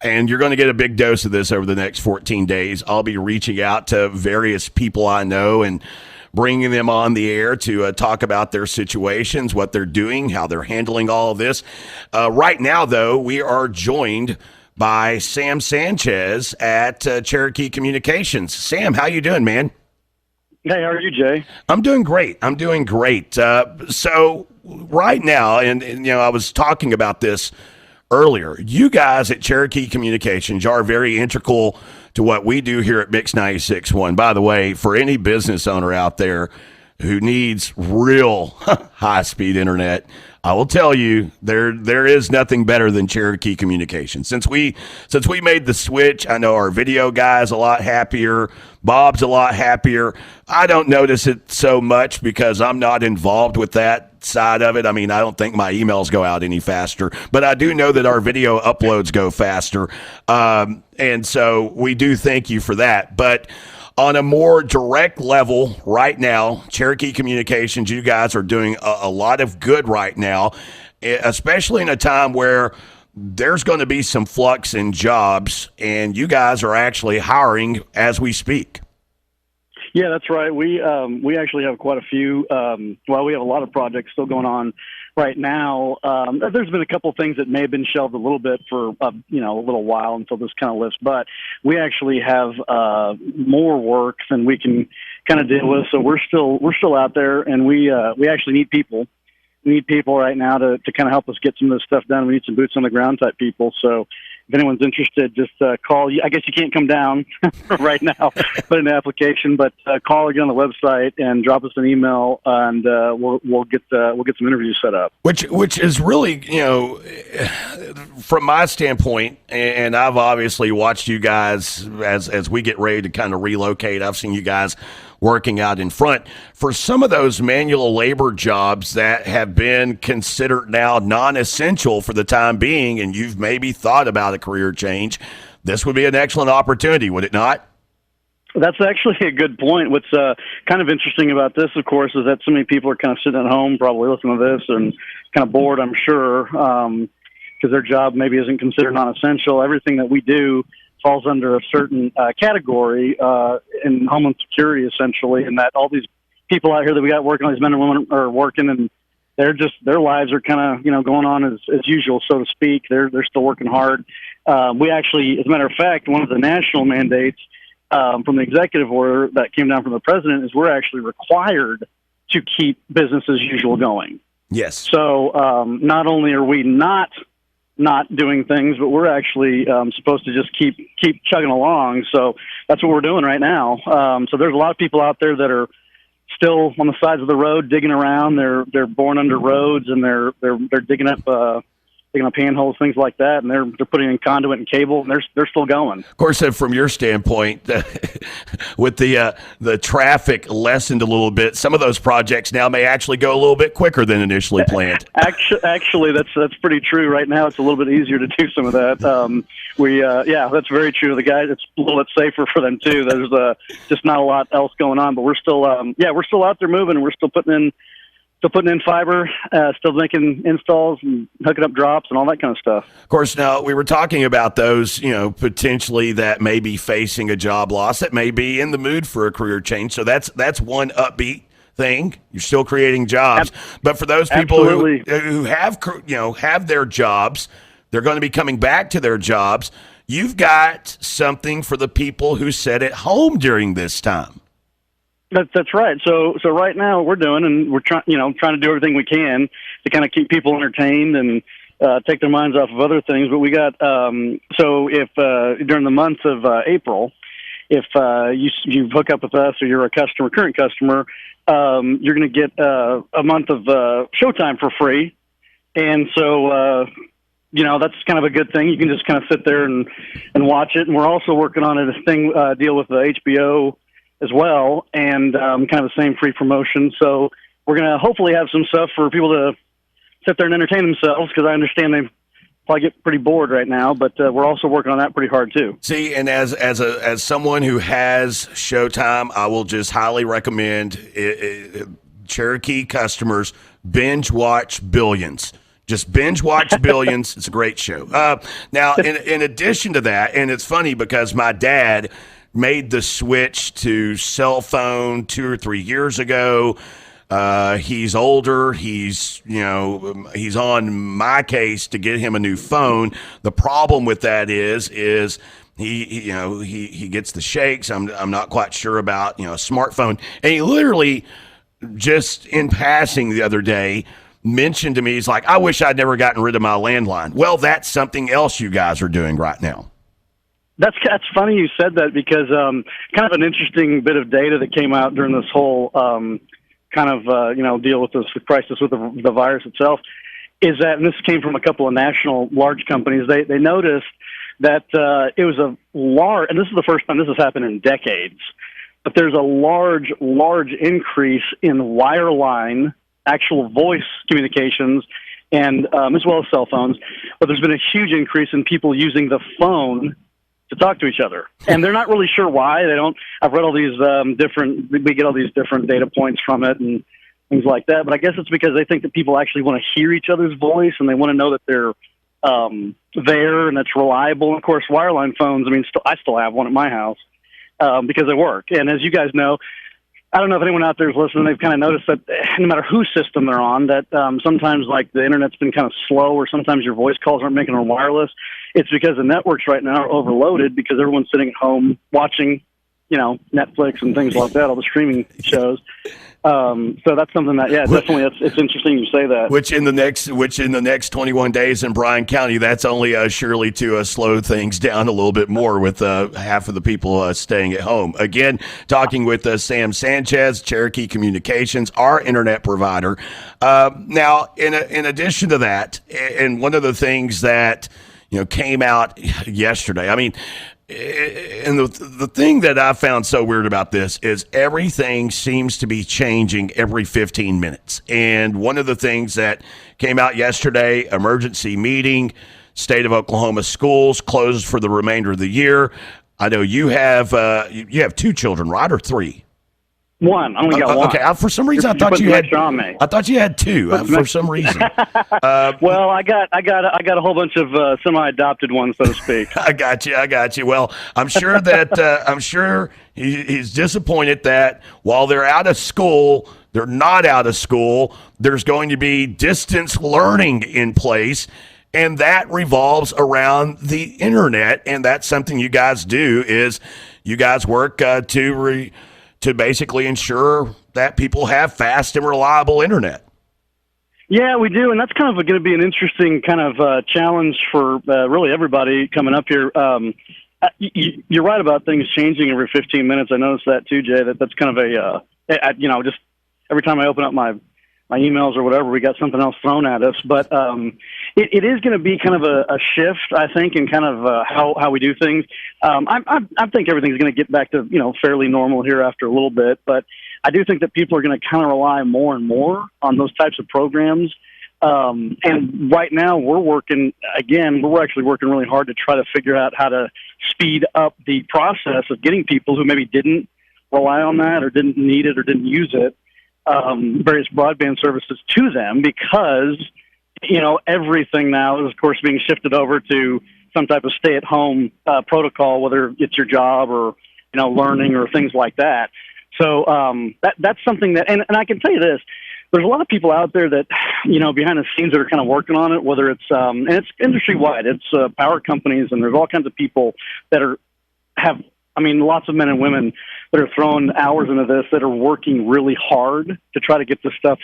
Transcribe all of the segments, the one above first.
and you're going to get a big dose of this over the next 14 days. I'll be reaching out to various people I know and bringing them on the air to talk about their situations, what they're doing, how they're handling all of this. Right now, though, we are joined by Sam Sanchez at Cherokee Communications. Sam, how you doing, man? Hey, how are you, Jay? I'm doing great. So right now, and I was talking about this earlier, you guys at Cherokee Communications are very integral to what we do here at Mix 96.1. By the way, for any business owner out there who needs real high-speed internet, I will tell you there is nothing better than Cherokee Communications. Since we made the switch, I know our video guy's a lot happier. Bob's a lot happier. I don't notice it so much because I'm not involved with that side of it. I mean, I don't think my emails go out any faster, but I do know that our video uploads go faster. And so we do thank you for that. But on a more direct level right now, Cherokee Communications, you guys are doing a lot of good right now, especially in a time where there's going to be some flux in jobs, and you guys are actually hiring as we speak. Yeah, that's right. We actually have quite a few. We have a lot of projects still going on right now. There's been a couple of things that may have been shelved a little bit for a little while until this kind of lifts, but we actually have more work than we can kind of deal with. So we're still out there, and we actually need people. We need people right now to kind of help us get some of this stuff done. We need some boots on the ground type people. So if anyone's interested, just call. I guess you can't come down right now, put in an application, but call or get on the website and drop us an email, and we'll get some interviews set up. Which is really, from my standpoint, and I've obviously watched you guys as we get ready to kind of relocate. I've seen you guys working out in front for some of those manual labor jobs that have been considered now non-essential for the time being, and you've maybe thought about a career change. This would be an excellent opportunity, would it not? That's actually a good point. What's kind of interesting about this, of course, is that so many people are kind of sitting at home, probably listening to this, and kind of bored, I'm sure, because their job maybe isn't considered non-essential. Everything that we do falls under a certain category in homeland security, essentially, and that all these people out here that we got working, all these men and women are working, and their lives are kind of going on as usual, so to speak. They're still working hard. We actually, as a matter of fact, one of the national mandates from the executive order that came down from the president is we're actually required to keep business as usual going. Yes. So not only are we not doing things, but we're actually supposed to just keep chugging along. So that's what we're doing right now. So there's a lot of people out there that are still on the sides of the road digging around. They're born under roads, and they're digging up handholds, things like that, and they're putting in conduit and cable, and they're still going. Of course, from your standpoint, with the traffic lessened a little bit, some of those projects now may actually go a little bit quicker than initially planned. Actually, that's pretty true. Right now, it's a little bit easier to do some of that. That's very true. The guys, it's a little bit safer for them too. There's just not a lot else going on, but we're still out there moving, and we're still putting in fiber, still making installs and hooking up drops and all that kind of stuff. Of course, now we were talking about those, potentially that may be facing a job loss, that may be in the mood for a career change. So that's one upbeat thing. You're still creating jobs. But for those people who have their jobs, they're going to be coming back to their jobs. You've got something for the people who sit at home during this time. That's right. So right now what we're doing, and we're trying to do everything we can to kind of keep people entertained and take their minds off of other things. But we got so if during the month of April, if you hook up with us or you're a current customer, you're going to get a month of Showtime for free, and so. That's kind of a good thing. You can just kind of sit there and watch it. And we're also working on a deal with the HBO as well, and kind of the same free promotion. So we're going to hopefully have some stuff for people to sit there and entertain themselves, because I understand they probably get pretty bored right now, but we're also working on that pretty hard too. See, and as someone who has Showtime, I will just highly recommend Cherokee customers binge watch Billions. Just binge watch Billions. It's a great show. Now, in addition to that, and it's funny because my dad made the switch to cell phone 2 or 3 years ago. He's older. He's on my case to get him a new phone. The problem with that is he gets the shakes. I'm not quite sure about a smartphone, and he literally just in passing the other day mentioned to me, he's like, I wish I'd never gotten rid of my landline. Well, that's something else you guys are doing right now. That's funny you said that, because kind of an interesting bit of data that came out during this whole deal with this crisis with the virus itself is that, and this came from a couple of national large companies, they noticed that it was a large, and this is the first time this has happened in decades, but there's a large increase in wireline actual voice communications and as well as cell phones, but there's been a huge increase in people using the phone to talk to each other, and they're not really sure why. They don't. I've read all these we get all these different data points from it and things like that, but I guess it's because they think that people actually want to hear each other's voice and they want to know that they're there and that's reliable. And of course, wireline phones, I still have one at my house because they work. And as you guys know, I don't know if anyone out there is listening, they've kind of noticed that no matter whose system they're on, that sometimes like the internet's been kind of slow, or sometimes your voice calls aren't making it on wireless. It's because the networks right now are overloaded because everyone's sitting at home watching, Netflix and things like that, all the streaming shows. So that's something that, definitely, it's interesting you say that. Which in the next 21 days in Bryan County, that's only surely to slow things down a little bit more with half of the people staying at home. Again, talking with Sam Sanchez, Cherokee Communications, our internet provider. Now, in addition to that, and one of the things that came out yesterday, and the thing that I found so weird about this is everything seems to be changing every 15 minutes. And one of the things that came out yesterday, emergency meeting, state of Oklahoma schools closed for the remainder of the year. I know you have 2 children, right, or 3? One. I only got one. Okay. For some reason, I thought you had 2. For some reason. Well, I got a whole bunch of semi-adopted ones, so to speak. I got you. Well, I'm sure that he's disappointed that while they're out of school, they're not out of school. There's going to be distance learning in place, and that revolves around the internet. And that's something you guys do. Is you guys work to basically ensure that people have fast and reliable internet. Yeah, we do, and that's kind of going to be an interesting kind of challenge for really everybody coming up here. You're right about things changing every 15 minutes. I noticed that too, Jay. That's kind of just every time I open up my emails or whatever, we got something else thrown at us. But it is going to be kind of a shift, I think, in kind of how we do things. I think everything's going to get back to fairly normal here after a little bit, but I do think that people are going to kind of rely more and more on those types of programs. And right now we're actually working really hard to try to figure out how to speed up the process of getting people who maybe didn't rely on that or didn't need it or didn't use it, various broadband services to them, because everything now is of course being shifted over to some type of stay-at-home protocol, whether it's your job or learning or things like that. So that's something that, and I can tell you this, there's a lot of people out there that behind the scenes that are kind of working on it, whether it's and it's industry wide, it's power companies, and there's all kinds of people that have lots of men and women that are throwing hours into this, that are working really hard to try to get this stuff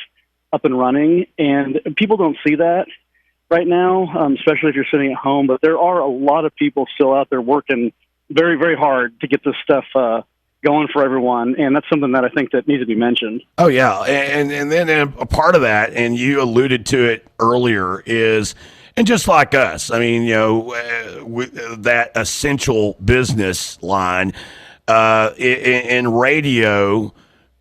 up and running. And people don't see that right now, especially if you're sitting at home. But there are a lot of people still out there working very, very hard to get this stuff going for everyone. And that's something that I think that needs to be mentioned. Oh, yeah. And then a part of that, and you alluded to it earlier, is, and just like us, that essential business line in radio,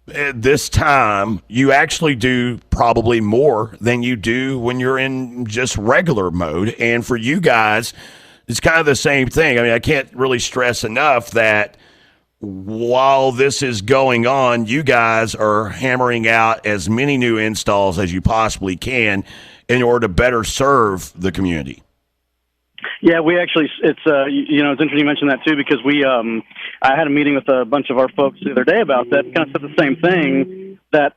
at this time, you actually do probably more than you do when you're in just regular mode. And for you guys, it's kind of the same thing. I can't really stress enough that while this is going on, you guys are hammering out as many new installs as you possibly can. in order to better serve the community? Yeah, we actually, it's interesting you mentioned that too, because I had a meeting with a bunch of our folks the other day about that, kind of said the same thing, that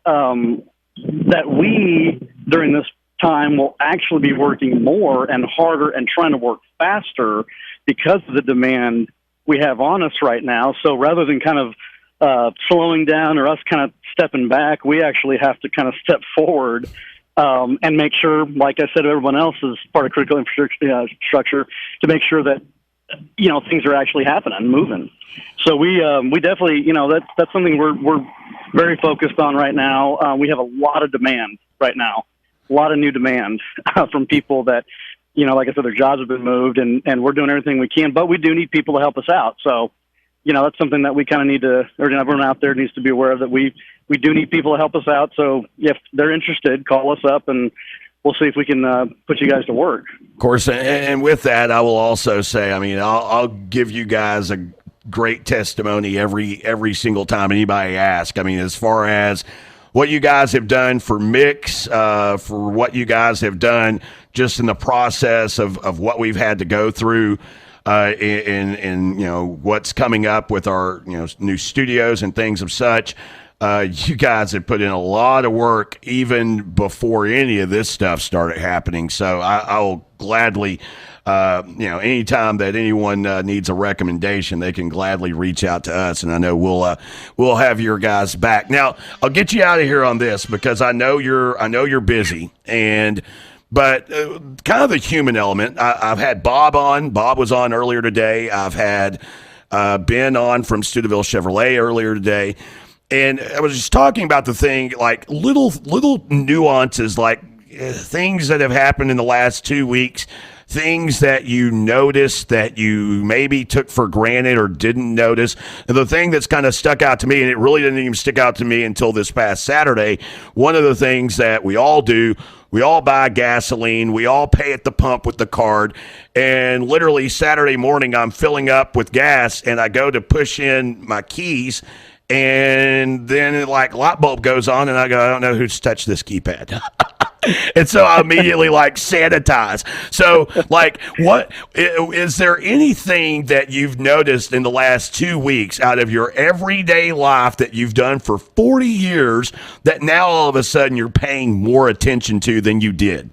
we, during this time, will actually be working more and harder and trying to work faster because of the demand we have on us right now. So rather than kind of slowing down or us kind of stepping back, we actually have to kind of step forward and make sure, like I said, everyone else is part of critical infrastructure to make sure that, things are actually happening, moving. So we definitely, that's something we're very focused on right now. We have a lot of demand right now, a lot of new demand from people that, like I said, their jobs have been moved, and we're doing everything we can, but we do need people to help us out. So, that's something that we kind of need to, or everyone out there needs to be aware of, that we do need people to help us out. So if they're interested, call us up and we'll see if we can put you guys to work. Of course, and with that, I will also say, I'll give you guys a great testimony every single time anybody asks. As far as what you guys have done for Mix, for what you guys have done just in the process of what we've had to go through, in what's coming up with our new studios and things of such. You guys have put in a lot of work even before any of this stuff started happening. So I will gladly, anytime that anyone needs a recommendation, they can gladly reach out to us, and I know we'll have your guys back. Now, I'll get you out of here on this because I know you're busy, but kind of the human element. I've had Bob on. Bob was on earlier today. I've had Ben on from Steubenville Chevrolet earlier today. And I was just talking about the thing, like little nuances, like things that have happened in the last 2 weeks, things that you noticed that you maybe took for granted or didn't notice. And the thing that's kind of stuck out to me, and it really didn't even stick out to me until this past Saturday, one of the things that we all do, we all buy gasoline. We all pay at the pump with the card. And literally Saturday morning, I'm filling up with gas, and I go to push in my keys, and then light bulb goes on, and I go, I don't know who's touched this keypad. And so I immediately sanitize. So what is there anything that you've noticed in the last 2 weeks out of your everyday life that you've done for 40 years that now all of a sudden you're paying more attention to than you did?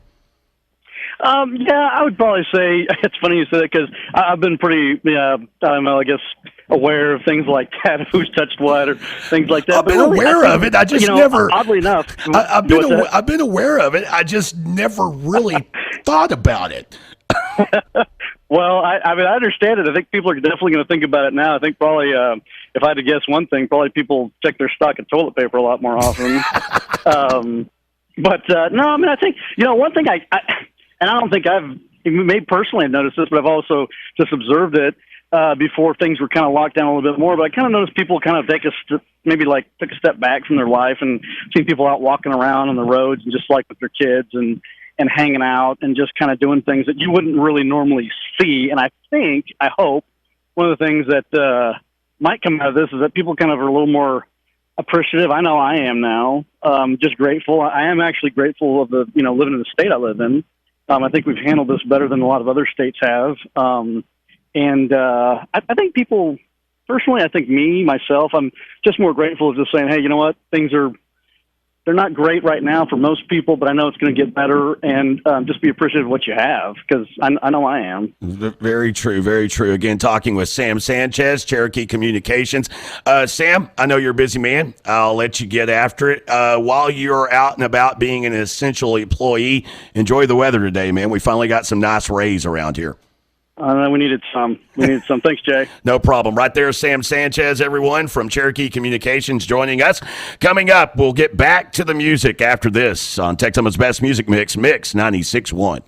Yeah, I would probably say it's funny you say that, because I've been pretty, I don't know, I guess, aware of things like that, who's touched what, or things like that. I've been aware of it. I just never. Oddly enough, I've been aware of it. I just never really thought about it. Well, I understand it. I think people are definitely going to think about it now. I think probably, if I had to guess one thing, probably people check their stock of toilet paper a lot more often. But no, I think one thing and I don't think I've personally noticed this, but I've also just observed it before things were kind of locked down a little bit more. But I kind of noticed people kind of took a step back from their life and seen people out walking around on the roads and just with their kids and hanging out and just kind of doing things that you wouldn't really normally see. And I hope one of the things that might come out of this is that people kind of are a little more appreciative. I know I am now. Just grateful. I am actually grateful of living in the state I live in. I think we've handled this better than a lot of other states have. And I think people, personally, myself, I'm just more grateful of just saying, hey, you know what, they're not great right now for most people, but I know it's going to get better, and just be appreciative of what you have, because I know I am. Very true, very true. Again, talking with Sam Sanchez, Cherokee Communications. Sam, I know you're a busy man. I'll let you get after it. While you're out and about being an essential employee, enjoy the weather today, man. We finally got some nice rays around here. We needed some. Thanks, Jay. No problem. Right there, Sam Sanchez, everyone, from Cherokee Communications joining us. Coming up, we'll get back to the music after this on Texoma's Best Music Mix 96.1.